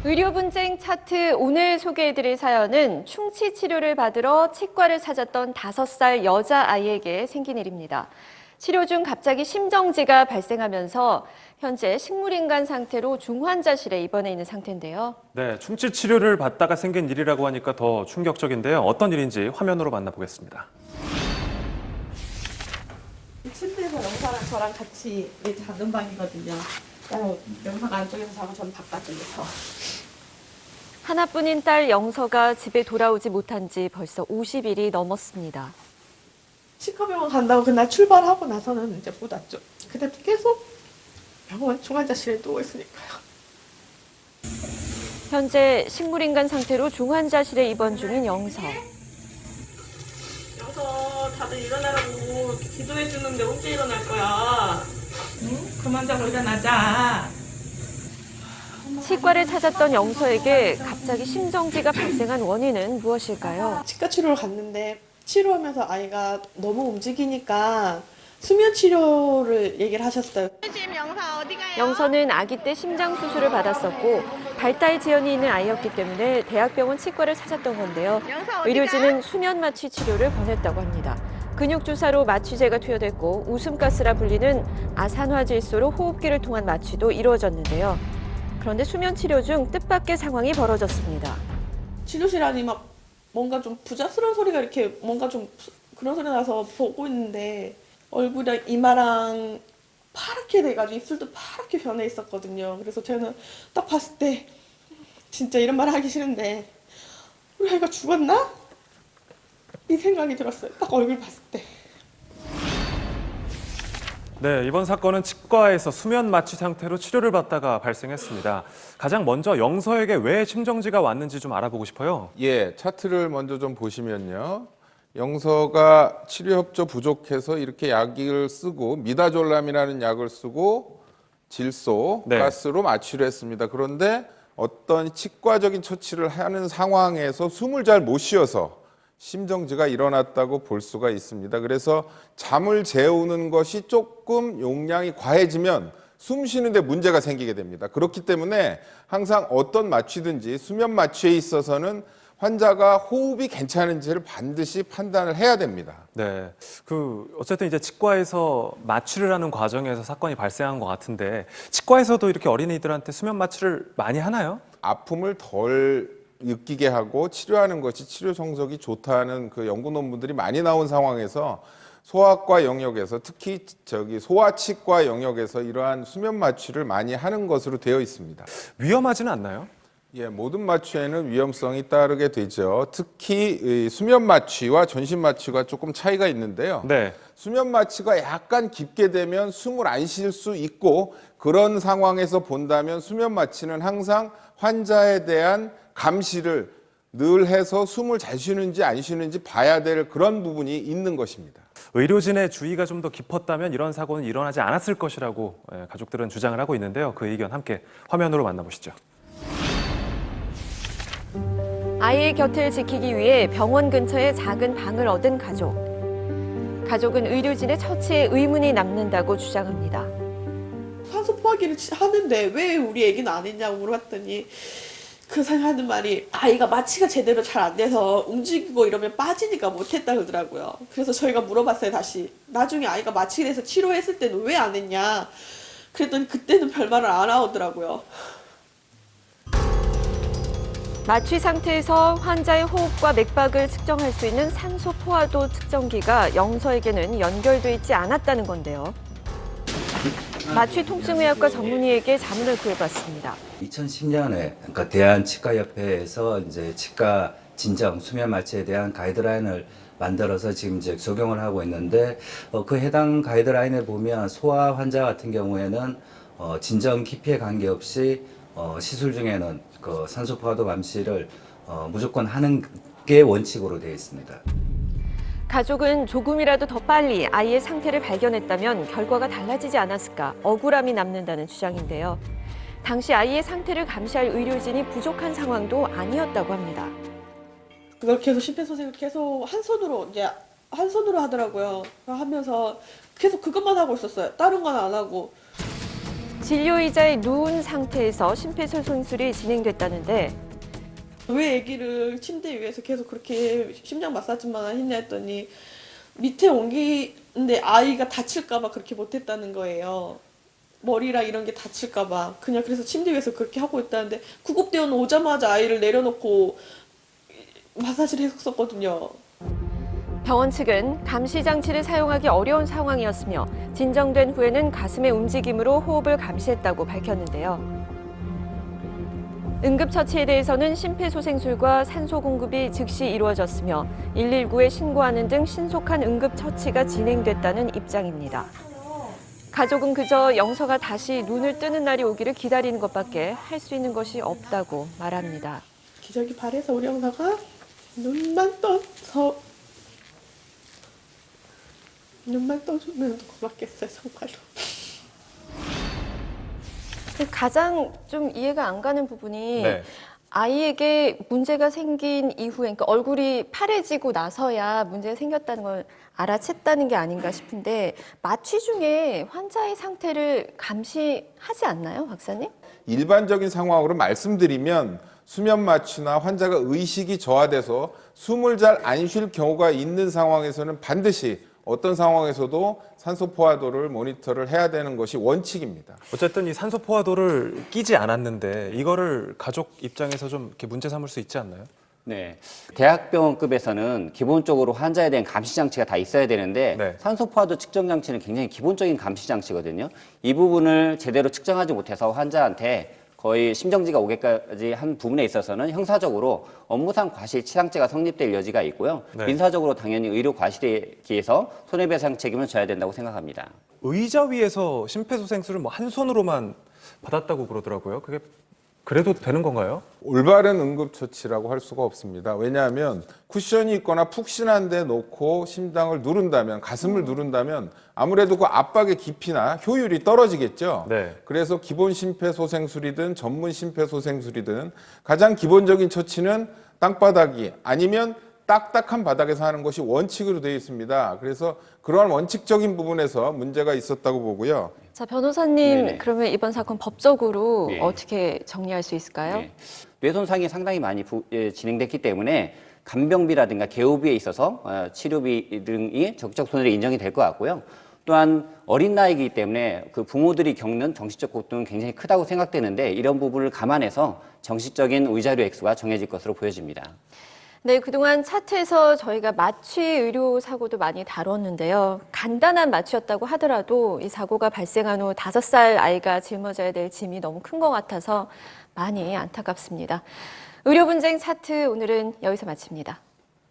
의료 분쟁 차트 오늘 소개해드릴 사연은 충치 치료를 받으러 치과를 찾았던 5살 여자아이에게 생긴 일입니다. 치료 중 갑자기 심정지가 발생하면서 현재 식물인간 상태로 중환자실에 입원해 있는 상태인데요. 네, 충치 치료를 받다가 생긴 일이라고 하니까 더 충격적인데요. 어떤 일인지 화면으로 만나보겠습니다. 침대에서 영사랑 저랑 같이 자는 방이거든요. 영사가 안쪽에서 자고 저는 바깥쪽에서. 하나뿐인 딸 영서가 집에 돌아오지 못한 지 벌써 50일이 넘었습니다. 치과병원 간다고 그날 출발하고 나서는 이제 못 왔죠. 그때 계속 병원 중환자실에 누워 있으니까요. 현재 식물인간 상태로 중환자실에 입원 중인 영서. 영서 다들 일어나라고 기도해 주는데 언제 일어날 거야? 응? 그만 자고 일어나자. 치과를 찾았던 영서에게 갑자기 심정지가 발생한 원인은 무엇일까요? 치과 치료를 갔는데 치료하면서 아이가 너무 움직이니까 수면 치료를 얘기를 하셨어요. 지금 영사 어디 가요? 영서는 아기 때 심장 수술을 받았었고 발달 지연이 있는 아이였기 때문에 대학병원 치과를 찾았던 건데요. 의료진은 수면 마취 치료를 권했다고 합니다. 근육 주사로 마취제가 투여됐고 웃음가스라 불리는 아산화질소로 호흡기를 통한 마취도 이루어졌는데요. 그런데 수면 치료 중 뜻밖의 상황이 벌어졌습니다. 치료실 안이 막 뭔가 좀 부자스러운 소리가 이렇게 뭔가 좀 그런 소리 나서 보고 있는데 얼굴이랑 이마랑 파랗게 돼가지고 입술도 파랗게 변해 있었거든요. 그래서 저는 딱 봤을 때 진짜 이런 말 하기 싫은데 우리 아이가 죽었나? 이 생각이 들었어요. 딱 얼굴 봤을 때. 네, 이번 사건은 치과에서 수면 마취 상태로 치료를 받다가 발생했습니다. 가장 먼저 영서에게 왜 심정지가 왔는지 좀 알아보고 싶어요. 예, 차트를 먼저 좀 보시면요. 영서가 치료 협조 부족해서 이렇게 약을 쓰고 미다졸람이라는 약을 쓰고 질소, 네. 가스로 마취를 했습니다. 그런데 어떤 치과적인 처치를 하는 상황에서 숨을 잘 못 쉬어서 심정지가 일어났다고 볼 수가 있습니다. 그래서 잠을 재우는 것이 조금 용량이 과해지면 숨 쉬는데 문제가 생기게 됩니다. 그렇기 때문에 항상 어떤 마취든지 수면 마취에 있어서는 환자가 호흡이 괜찮은지를 반드시 판단을 해야 됩니다. 네, 어쨌든 이제 치과에서 마취를 하는 과정에서 사건이 발생한 것 같은데 치과에서도 이렇게 어린이들한테 수면 마취를 많이 하나요? 아픔을 덜 느끼게 하고 치료하는 것이 치료 성적이 좋다는 그 연구 논문들이 많이 나온 상황에서 소아과 영역에서 특히 소아치과 영역에서 이러한 수면 마취를 많이 하는 것으로 되어 있습니다. 위험하지는 않나요? 예, 모든 마취에는 위험성이 따르게 되죠. 특히 이 수면 마취와 전신 마취가 조금 차이가 있는데요. 네. 수면 마취가 약간 깊게 되면 숨을 안 쉴 수 있고 그런 상황에서 본다면 수면 마취는 항상 환자에 대한 감시를 늘 해서 숨을 잘 쉬는지 안 쉬는지 봐야 될 그런 부분이 있는 것입니다. 의료진의 주의가 좀 더 깊었다면 이런 사고는 일어나지 않았을 것이라고 가족들은 주장을 하고 있는데요. 그 의견 함께 화면으로 만나보시죠. 아이의 곁을 지키기 위해 병원 근처에 작은 방을 얻은 가족. 가족은 의료진의 처치에 의문이 남는다고 주장합니다. 산소 포화기를 하는데 왜 우리 애기는 안 했냐고 물어봤더니 그 사람이 하는 말이 아이가 마취가 제대로 잘 안 돼서 움직이고 이러면 빠지니까 못했다 그러더라고요. 그래서 저희가 물어봤어요, 다시. 나중에 아이가 마취를 해서 치료했을 때는 왜 안 했냐. 그랬더니 그때는 별말을 안 하더라고요. 마취 상태에서 환자의 호흡과 맥박을 측정할 수 있는 산소 포화도 측정기가 영서에게는 연결돼 있지 않았다는 건데요. 마취 통증의학과 전문의에게 자문을 구해봤습니다. 2010년에 그러니까 대한치과협회에서 이제 치과 진정 수면 마취에 대한 가이드라인을 만들어서 지금 이제 적용을 하고 있는데 그 해당 가이드라인에 보면 소아 환자 같은 경우에는 진정 깊이에 관계없이 시술 중에는 그 산소 포화도 감시를 무조건 하는 게 원칙으로 되어 있습니다. 가족은 조금이라도 더 빨리 아이의 상태를 발견했다면 결과가 달라지지 않았을까 억울함이 남는다는 주장인데요. 당시 아이의 상태를 감시할 의료진이 부족한 상황도 아니었다고 합니다. 그걸 계속 심폐소생을 계속 한 손으로 하더라고요. 하면서 계속 그것만 하고 있었어요. 다른 건 안 하고. 진료의자에 누운 상태에서 심폐소생술이 진행됐다는데 왜 아기를 침대 위에서 계속 그렇게 심장 마사지만 했냐 했더니 밑에 옮기는데 아이가 다칠까봐 그렇게 못했다는 거예요. 머리랑 이런 게 다칠까봐. 그냥 그래서 침대 위에서 그렇게 하고 있다는데 구급대원 오자마자 아이를 내려놓고 마사지를 했었거든요. 병원 측은 감시 장치를 사용하기 어려운 상황이었으며 진정된 후에는 가슴의 움직임으로 호흡을 감시했다고 밝혔는데요. 응급처치에 대해서는 심폐소생술과 산소 공급이 즉시 이루어졌으며 119에 신고하는 등 신속한 응급처치가 진행됐다는 입장입니다. 가족은 그저 영서가 다시 눈을 뜨는 날이 오기를 기다리는 것밖에 할 수 있는 것이 없다고 말합니다. 기저귀 발에서 우리 영사가 눈만 떠주면 고맙겠어요, 정말로. 가장 좀 이해가 안 가는 부분이 네. 아이에게 문제가 생긴 이후에, 그러니까 얼굴이 파래지고 나서야 문제가 생겼다는 걸 알아챘다는 게 아닌가 싶은데 마취 중에 환자의 상태를 감시하지 않나요, 박사님? 일반적인 상황으로 말씀드리면 수면 마취나 환자가 의식이 저하돼서 숨을 잘 안 쉴 경우가 있는 상황에서는 반드시 어떤 상황에서도 산소 포화도를 모니터를 해야 되는 것이 원칙입니다. 어쨌든 이 산소 포화도를 끼지 않았는데 이거를 가족 입장에서 좀 이렇게 문제 삼을 수 있지 않나요? 네. 대학병원급에서는 기본적으로 환자에 대한 감시 장치가 다 있어야 되는데 네. 산소 포화도 측정 장치는 굉장히 기본적인 감시 장치거든요. 이 부분을 제대로 측정하지 못해서 환자한테 거의 심정지가 오게까지 한 부분에 있어서는 형사적으로 업무상 과실치상죄가 성립될 여지가 있고요. 네. 민사적으로 당연히 의료 과실에 기해서 손해배상 책임을 져야 된다고 생각합니다. 의자 위에서 심폐소생술을 뭐 한 손으로만 받았다고 그러더라고요. 그게 그래도 되는 건가요? 올바른 응급처치라고 할 수가 없습니다. 왜냐하면 쿠션이 있거나 푹신한 데 놓고 심장을 누른다면, 가슴을 누른다면 아무래도 그 압박의 깊이나 효율이 떨어지겠죠. 네. 그래서 기본 심폐소생술이든 전문 심폐소생술이든 가장 기본적인 처치는 땅바닥이 아니면 딱딱한 바닥에서 하는 것이 원칙으로 되어 있습니다. 그래서 그러한 원칙적인 부분에서 문제가 있었다고 보고요. 자, 변호사님, 네네. 그러면 이번 사건 법적으로 네. 어떻게 정리할 수 있을까요? 네. 뇌손상이 상당히 많이 진행됐기 때문에 간병비라든가 개호비에 있어서 치료비 등이 적극적 손해로 인정이 될 것 같고요. 또한 어린 나이이기 때문에 그 부모들이 겪는 정신적 고통은 굉장히 크다고 생각되는데 이런 부분을 감안해서 정신적인 위자료 액수가 정해질 것으로 보여집니다. 네, 그동안 차트에서 저희가 마취 의료 사고도 많이 다뤘는데요. 간단한 마취였다고 하더라도 이 사고가 발생한 후 5살 아이가 짊어져야 될 짐이 너무 큰 것 같아서 많이 안타깝습니다. 의료 분쟁 차트 오늘은 여기서 마칩니다.